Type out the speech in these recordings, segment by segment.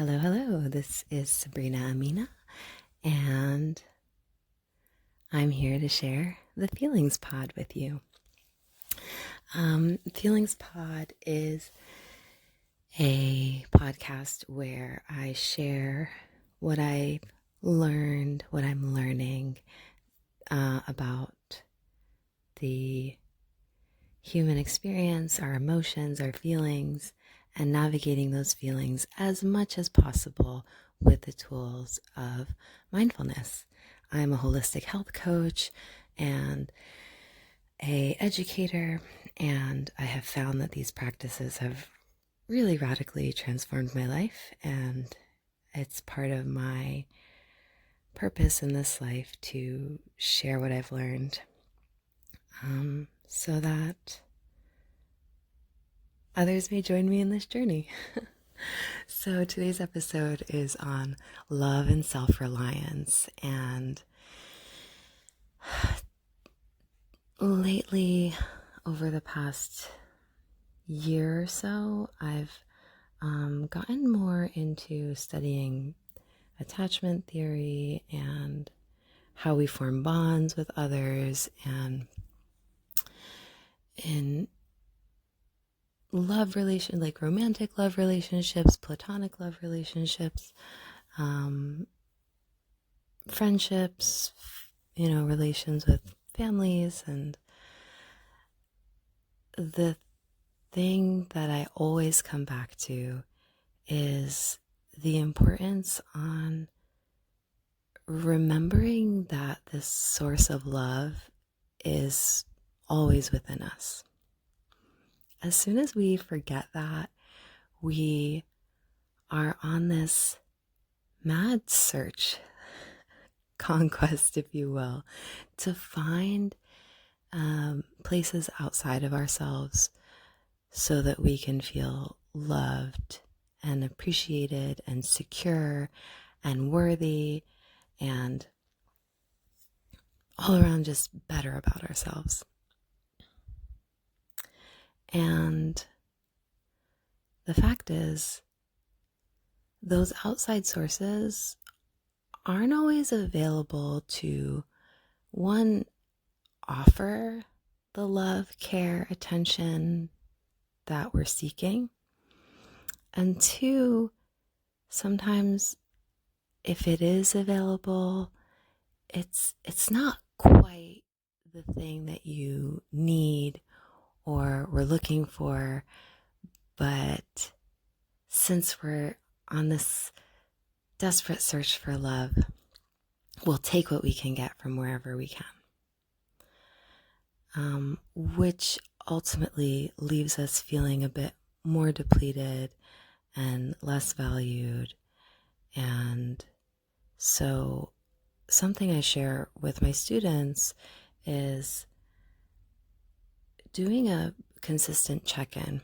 Hello, hello. This is Sabrina Amina, and I'm here to share the Feelings Pod with you. Feelings Pod is a podcast where I share what I've learned, what I'm learning about the human experience, our emotions, our feelings, and navigating those feelings as much as possible with the tools of mindfulness. I'm a holistic health coach and an educator, and I have found that these practices have really radically transformed my life, and it's part of my purpose in this life to share what I've learned so that others may join me in this journey. So today's episode is on love and self-reliance, and lately, over the past year or so, I've gotten more into studying attachment theory and how we form bonds with others, and in love relation, like romantic love relationships, platonic love relationships, friendships, relations with families. And the thing that I always come back to is the importance on remembering that this source of love is always within us. As soon as we forget that, we are on this mad search, conquest, if you will, to find places outside of ourselves so that we can feel loved and appreciated and secure and worthy and all around just better about ourselves. And the fact is, those outside sources aren't always available to, one, offer the love, care, attention that we're seeking, and two, sometimes if it is available, it's not quite the thing that you need or we're looking for. But since we're on this desperate search for love, we'll take what we can get from wherever we can, which ultimately leaves us feeling a bit more depleted and less valued. And so something I share with my students is doing a consistent check-in.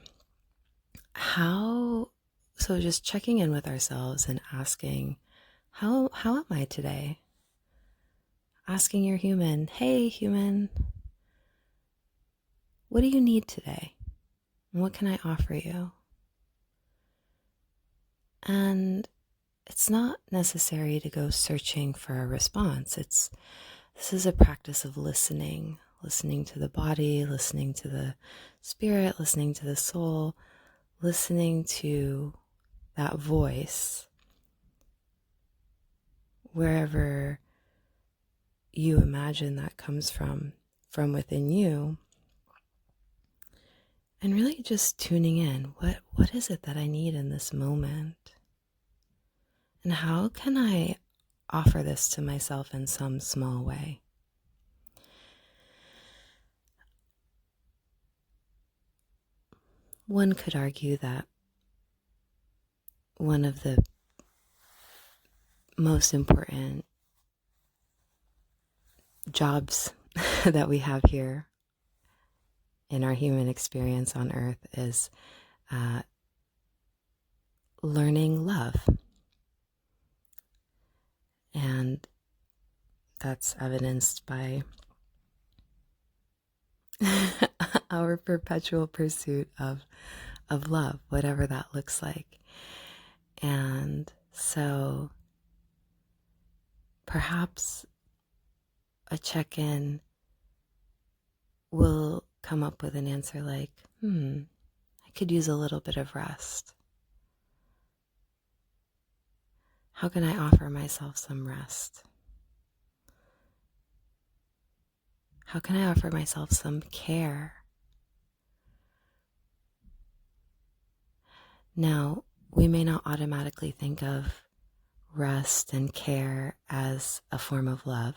So just checking in with ourselves and asking, how am I today? Asking your human, hey human, what do you need today? And what can I offer you? And it's not necessary to go searching for a response. This is a practice of listening to the body, listening to the spirit, listening to the soul, listening to that voice wherever you imagine that comes from within you, and really just tuning in. What is it that I need in this moment? And how can I offer this to myself in some small way? One could argue that one of the most important jobs that we have here in our human experience on earth is learning love. And that's evidenced by our perpetual pursuit of love, whatever that looks like. And so perhaps a check-in will come up with an answer like, I could use a little bit of rest. How can I offer myself some rest? How can I offer myself some care? Now, we may not automatically think of rest and care as a form of love,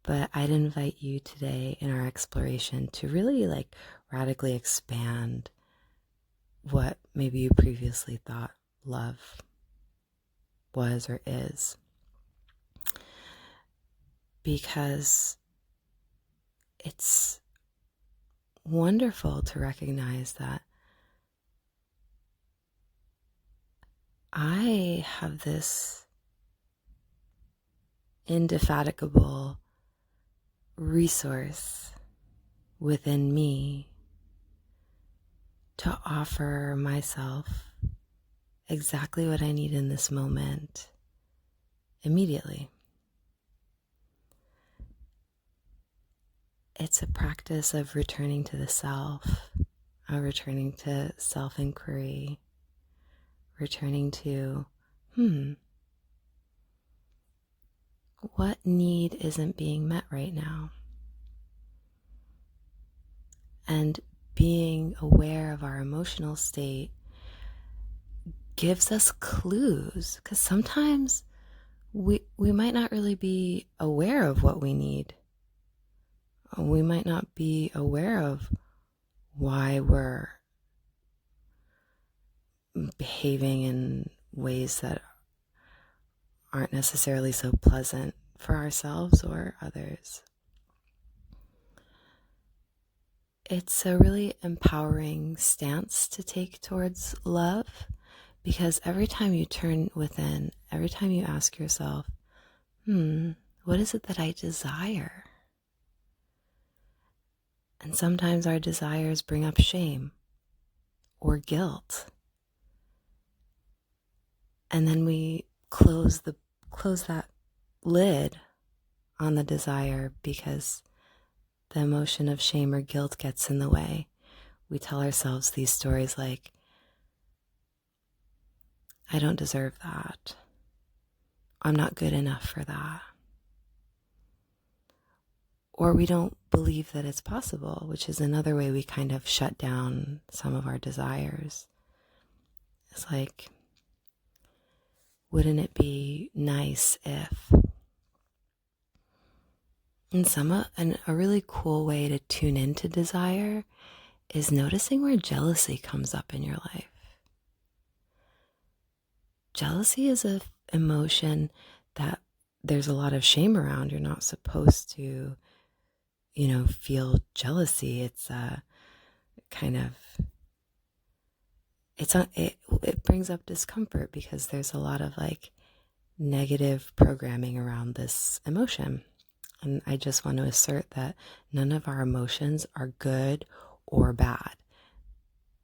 but I'd invite you today in our exploration to really radically expand what maybe you previously thought love was or is. Because it's wonderful to recognize that I have this indefatigable resource within me to offer myself exactly what I need in this moment immediately. It's a practice of returning to the self, of returning to self-inquiry, returning to, what need isn't being met right now? And being aware of our emotional state gives us clues, because sometimes we might not really be aware of what we need. We might not be aware of why we're behaving in ways that aren't necessarily so pleasant for ourselves or others. It's a really empowering stance to take towards love, because every time you turn within, every time you ask yourself, what is it that I desire? And sometimes our desires bring up shame or guilt. And then we close that lid on the desire because the emotion of shame or guilt gets in the way. We tell ourselves these stories like, I don't deserve that. I'm not good enough for that. Or we don't believe that it's possible, which is another way we kind of shut down some of our desires. It's like, wouldn't it be nice if? And a really cool way to tune into desire is noticing where jealousy comes up in your life. Jealousy is an emotion that there's a lot of shame around. You're not supposed to, feel jealousy. It's a kind of, it brings up discomfort because there's a lot of negative programming around this emotion. And I just want to assert that none of our emotions are good or bad.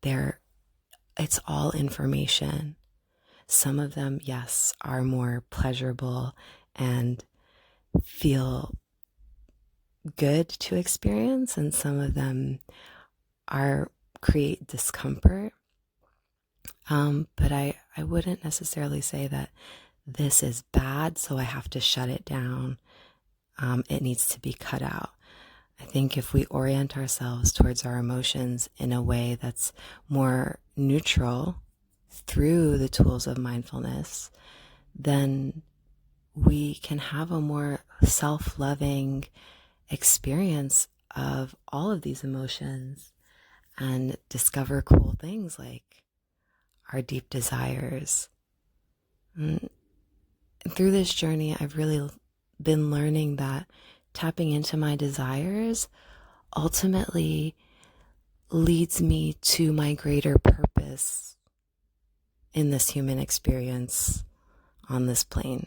It's all information. Some of them, yes, are more pleasurable and feel good to experience, and some of them create discomfort. But I wouldn't necessarily say that this is bad, so I have to shut it down. It needs to be cut out. I think if we orient ourselves towards our emotions in a way that's more neutral through the tools of mindfulness, then we can have a more self-loving experience of all of these emotions and discover cool things like our deep desires. And through this journey, I've really been learning that tapping into my desires ultimately leads me to my greater purpose in this human experience on this plane.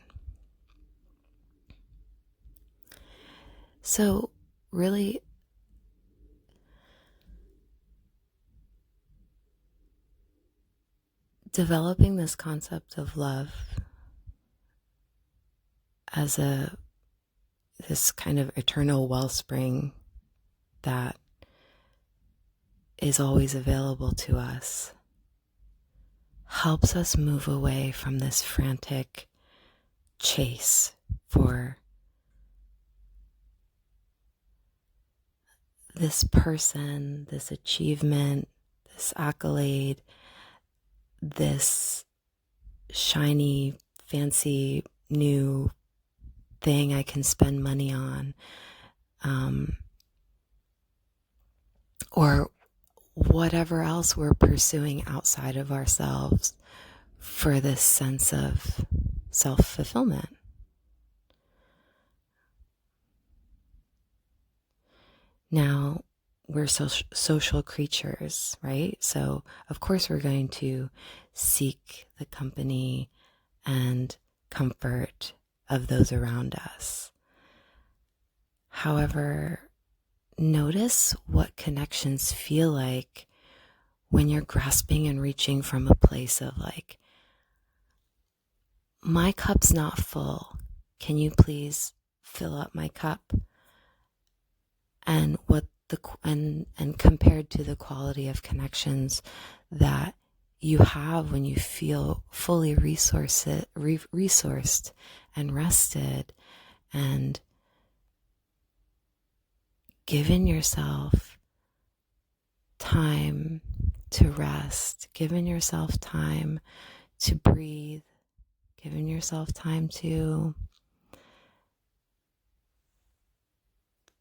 So really, developing this concept of love as this kind of eternal wellspring that is always available to us helps us move away from this frantic chase for this person, this achievement, this accolade, this shiny, fancy, new thing I can spend money on, or whatever else we're pursuing outside of ourselves for this sense of self-fulfillment. Now, we're social creatures, right? So, of course, we're going to seek the company and comfort of those around us. However, notice what connections feel like when you're grasping and reaching from a place of like, my cup's not full. Can you please fill up my cup? And and compared to the quality of connections that you have when you feel fully resourced and rested and given yourself time to rest, given yourself time to breathe, given yourself time to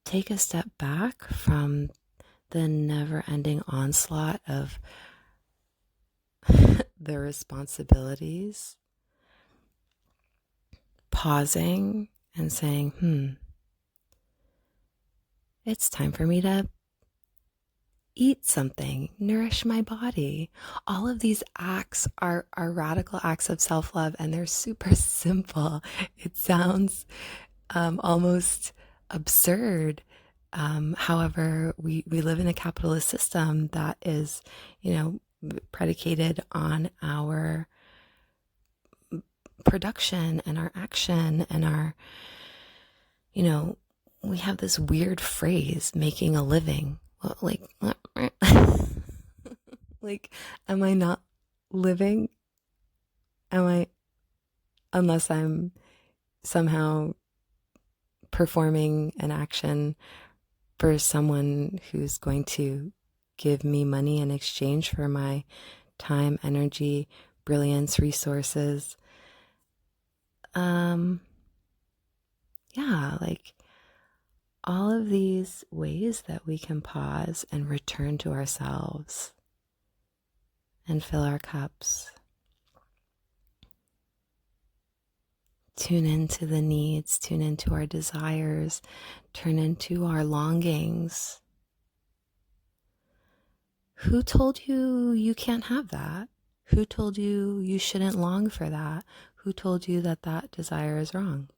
take a step back from the never-ending onslaught of the responsibilities, pausing and saying, it's time for me to eat something, nourish my body. All of these acts are radical acts of self-love, and they're super simple. It sounds almost absurd. However, we live in a capitalist system that is, predicated on our production and our action and our, we have this weird phrase, making a living. Well, like, am I not living? Unless I'm somehow performing an action for someone who's going to give me money in exchange for my time, energy, brilliance, resources. Like all of these ways that we can pause and return to ourselves and fill our cups. Tune into the needs, tune into our desires, turn into our longings. Who told you you can't have that? Who told you you shouldn't long for that? Who told you that that desire is wrong?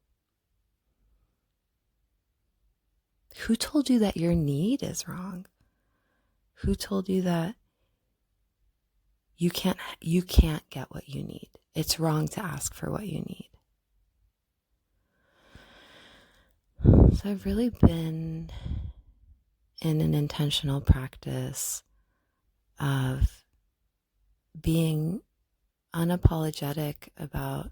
Who told you that your need is wrong? Who told you that you can't get what you need? It's wrong to ask for what you need. So I've really been in an intentional practice of being unapologetic about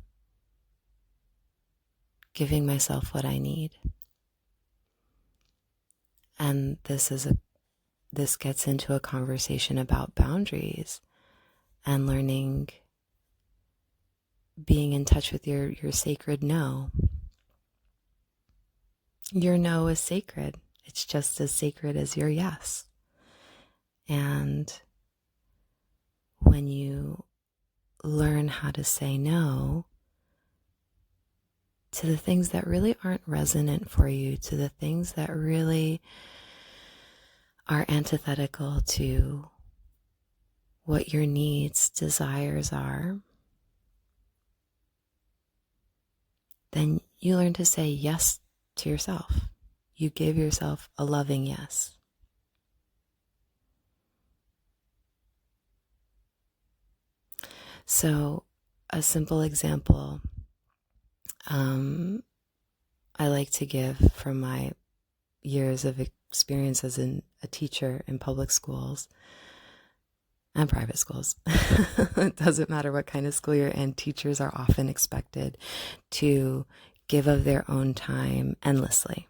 giving myself what I need. And this gets into a conversation about boundaries and learning, being in touch with your sacred no. Your no is sacred. It's just as sacred as your yes. And when you learn how to say no to the things that really aren't resonant for you, to the things that really are antithetical to what your needs, desires are, then you learn to say yes to yourself. You give yourself a loving yes. So, a simple example I like to give from my years of experience as a teacher in public schools and private schools. It doesn't matter what kind of school you're in, teachers are often expected to give of their own time endlessly.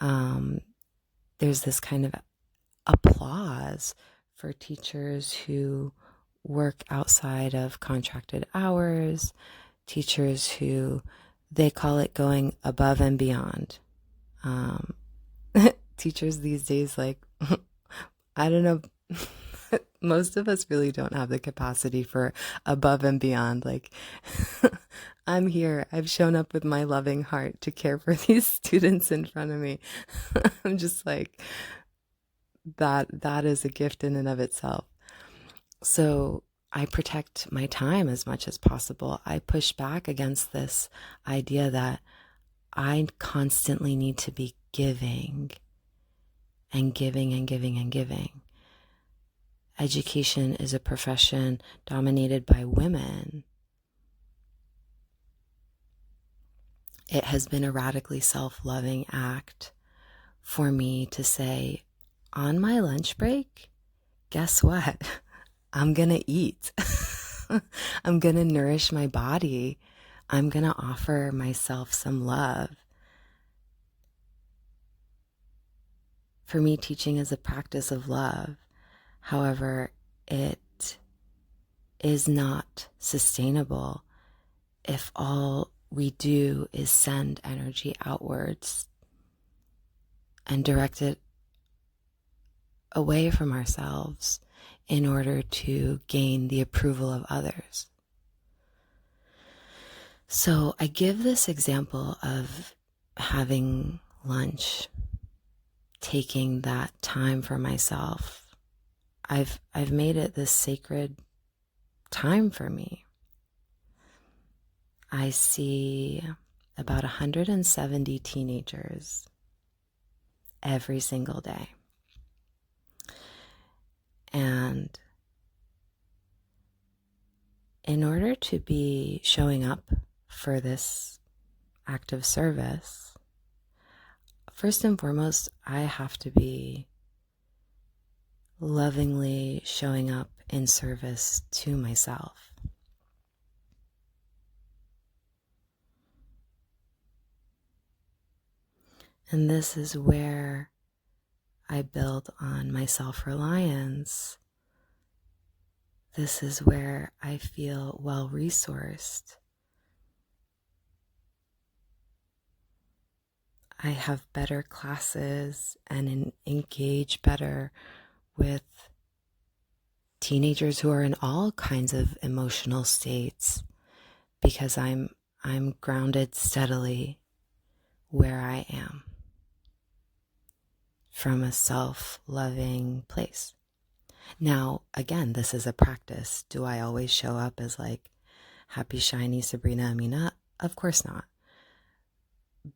There's this kind of applause for teachers who work outside of contracted hours, teachers who they call it going above and beyond. Teachers these days, like, I don't know, most of us really don't have the capacity for above and beyond. Like, I'm here. I've shown up with my loving heart to care for these students in front of me. I'm just like, that is a gift in and of itself. So I protect my time as much as possible. I push back against this idea that I constantly need to be giving and giving and giving and giving. Education is a profession dominated by women. It has been a radically self-loving act for me to say, on my lunch break, guess what? I'm going to eat. I'm going to nourish my body. I'm going to offer myself some love. For me, teaching is a practice of love. However, it is not sustainable if all we do is send energy outwards and direct it away from ourselves in order to gain the approval of others. So I give this example of having lunch, taking that time for myself. I've made it this sacred time for me. I see about 170 teenagers every single day. And in order to be showing up for this act of service, first and foremost, I have to be lovingly showing up in service to myself. And this is where I build on my self-reliance. This is where I feel well-resourced. I have better classes and engage better with teenagers who are in all kinds of emotional states because I'm grounded steadily where I am from a self-loving place. Now, again, this is a practice. Do I always show up as like happy, shiny Sabrina Amina? Of course not.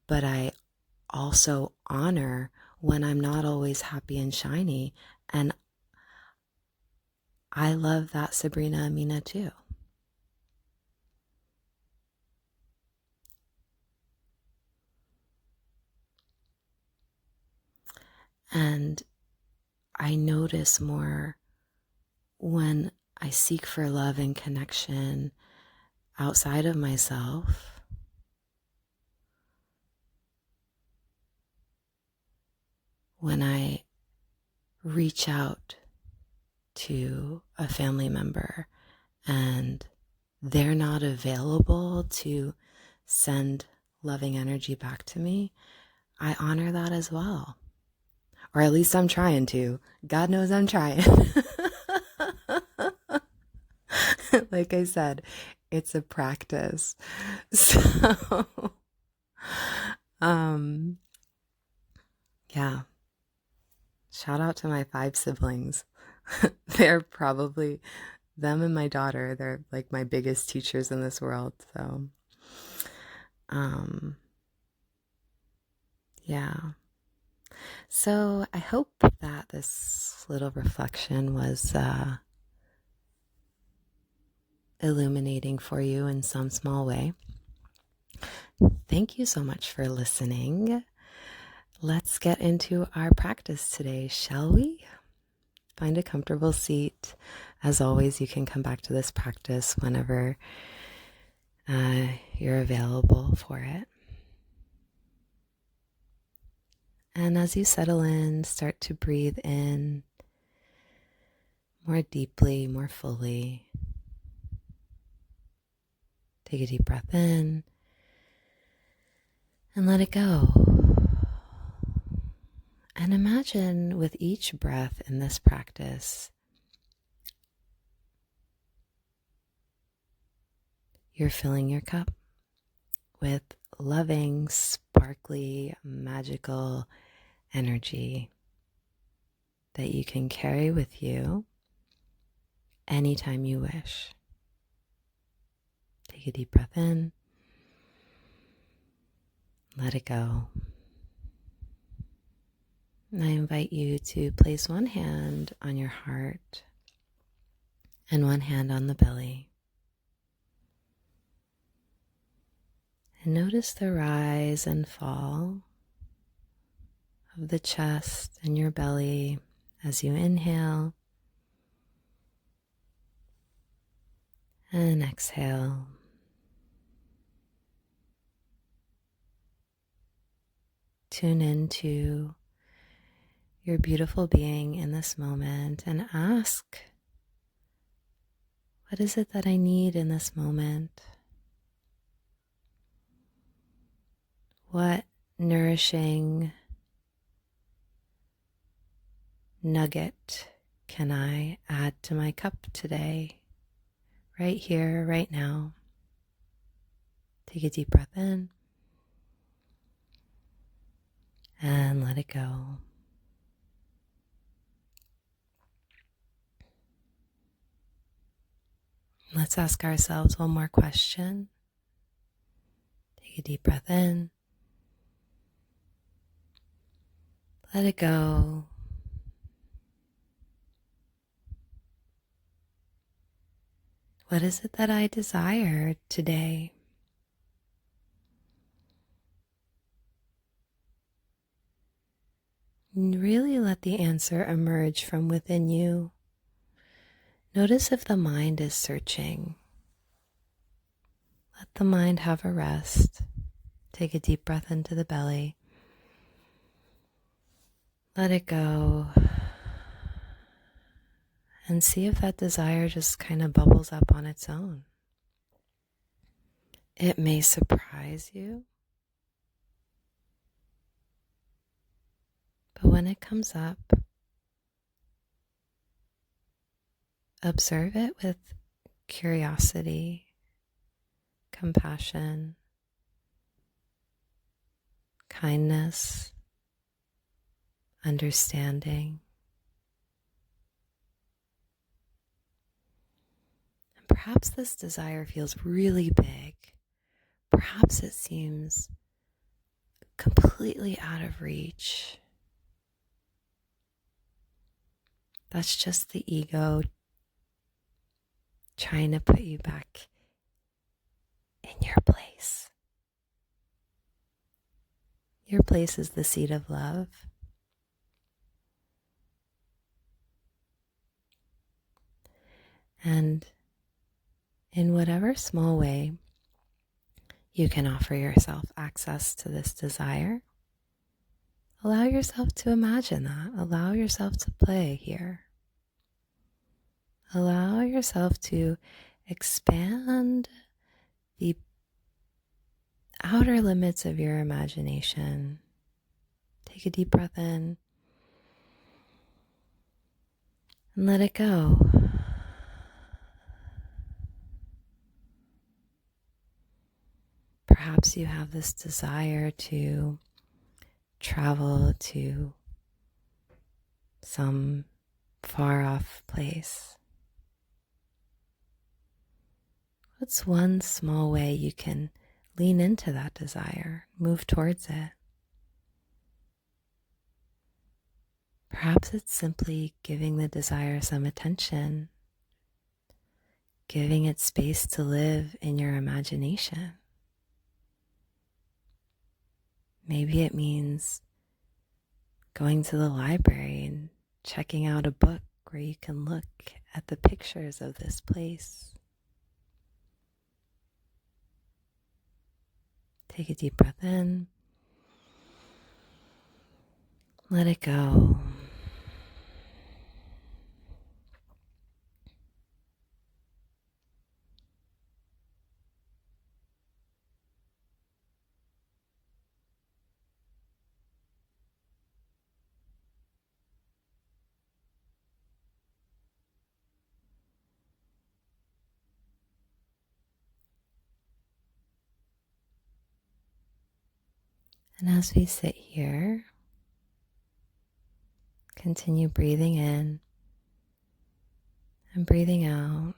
But I also honor when I'm not always happy and shiny, and I love that Sabrina Amina too. And I notice more when I seek for love and connection outside of myself. When I reach out to a family member and they're not available to send loving energy back to me, I honor that as well. Or at least I'm trying to. God knows I'm trying. Like I said, it's a practice. So, yeah. Shout out to my 5 siblings. They're probably, them and my daughter, they're like my biggest teachers in this world. So, yeah. So I hope that this little reflection was illuminating for you in some small way. Thank you so much for listening. Let's get into our practice today, shall we? Find a comfortable seat. As always, you can come back to this practice whenever you're available for it. And as you settle in, start to breathe in more deeply, more fully. Take a deep breath in and let it go. And imagine with each breath in this practice, you're filling your cup with loving, sparkly, magical energy that you can carry with you anytime you wish. Take a deep breath in, let it go. And I invite you to place one hand on your heart and one hand on the belly. And notice the rise and fall of the chest and your belly as you inhale and exhale. Tune into your beautiful being in this moment and ask, what is it that I need in this moment? What nourishing nugget can I add to my cup today, right here, right now? Take a deep breath in and let it go. Let's ask ourselves one more question. Take a deep breath in. Let it go. What is it that I desire today? And really let the answer emerge from within you. Notice if the mind is searching. Let the mind have a rest. Take a deep breath into the belly. Let it go. And see if that desire just kind of bubbles up on its own. It may surprise you. But when it comes up, observe it with curiosity, compassion, kindness, understanding. And perhaps this desire feels really big. Perhaps it seems completely out of reach. That's just the ego trying to put you back in your place. Your place is the seat of love. And in whatever small way you can offer yourself access to this desire, allow yourself to imagine that. Allow yourself to play here. Allow yourself to expand the outer limits of your imagination. Take a deep breath in and let it go. Perhaps you have this desire to travel to some far off place. What's one small way you can lean into that desire, move towards it? Perhaps it's simply giving the desire some attention, giving it space to live in your imagination. Maybe it means going to the library and checking out a book where you can look at the pictures of this place. Take a deep breath in. Let it go. And as we sit here, continue breathing in and breathing out,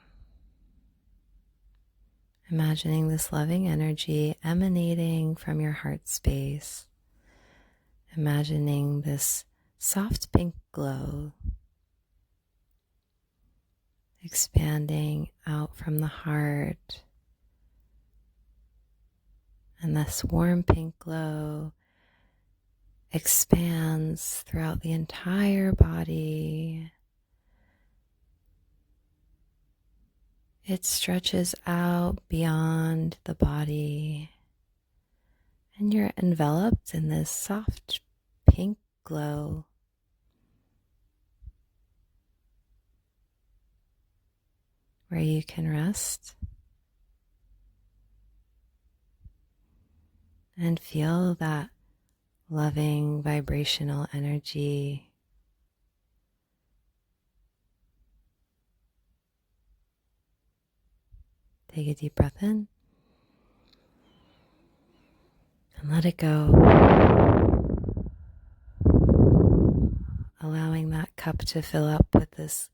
imagining this loving energy emanating from your heart space, imagining this soft pink glow expanding out from the heart, and this warm pink glow expands throughout the entire body. It stretches out beyond the body, and you're enveloped in this soft pink glow. Where you can rest and feel that loving vibrational energy take a deep breath in and let it go, allowing that cup to fill up with this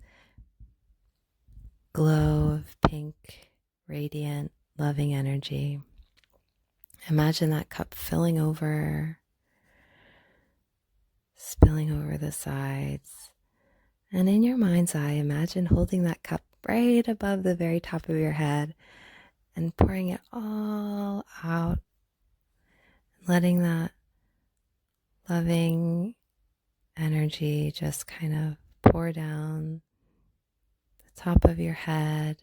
glow of pink, radiant, loving energy. Imagine that cup filling over, spilling over the sides. And in your mind's eye, imagine holding that cup right above the very top of your head and pouring it all out, letting that loving energy just kind of pour down the top of your head,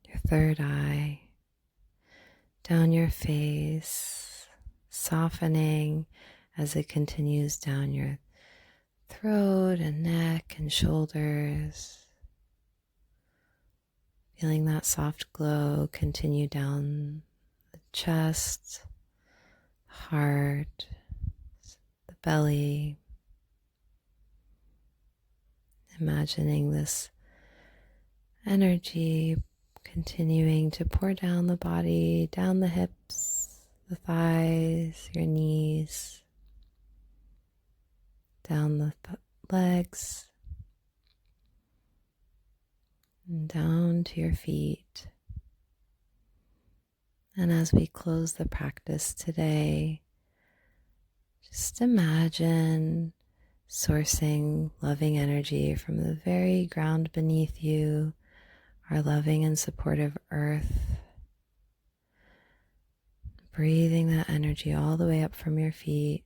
your third eye, down your face, softening as it continues down your throat and neck and shoulders. Feeling that soft glow continue down the chest, heart, the belly. Imagining this energy continuing to pour down the body, down the hips, the thighs, your knees, down the legs, and down to your feet. And as we close the practice today, just imagine sourcing loving energy from the very ground beneath you, our loving and supportive earth. Breathing that energy all the way up from your feet,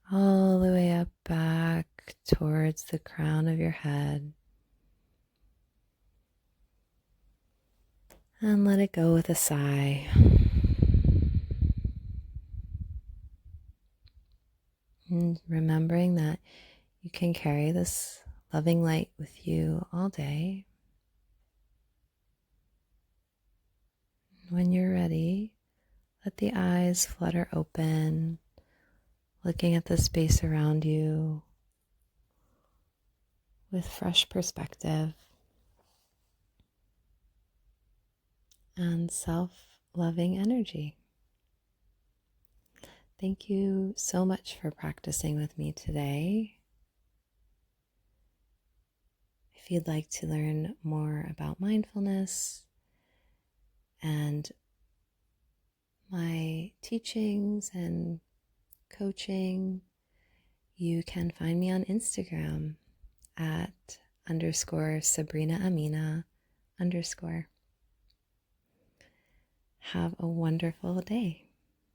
all the way up back towards the crown of your head. And let it go with a sigh. And remembering that you can carry this loving light with you all day. When you're ready, let the eyes flutter open, looking at the space around you with fresh perspective and self-loving energy. Thank you so much for practicing with me today. If you'd like to learn more about mindfulness and my teachings and coaching, you can find me on Instagram at Sabrina Amina _. Have a wonderful day.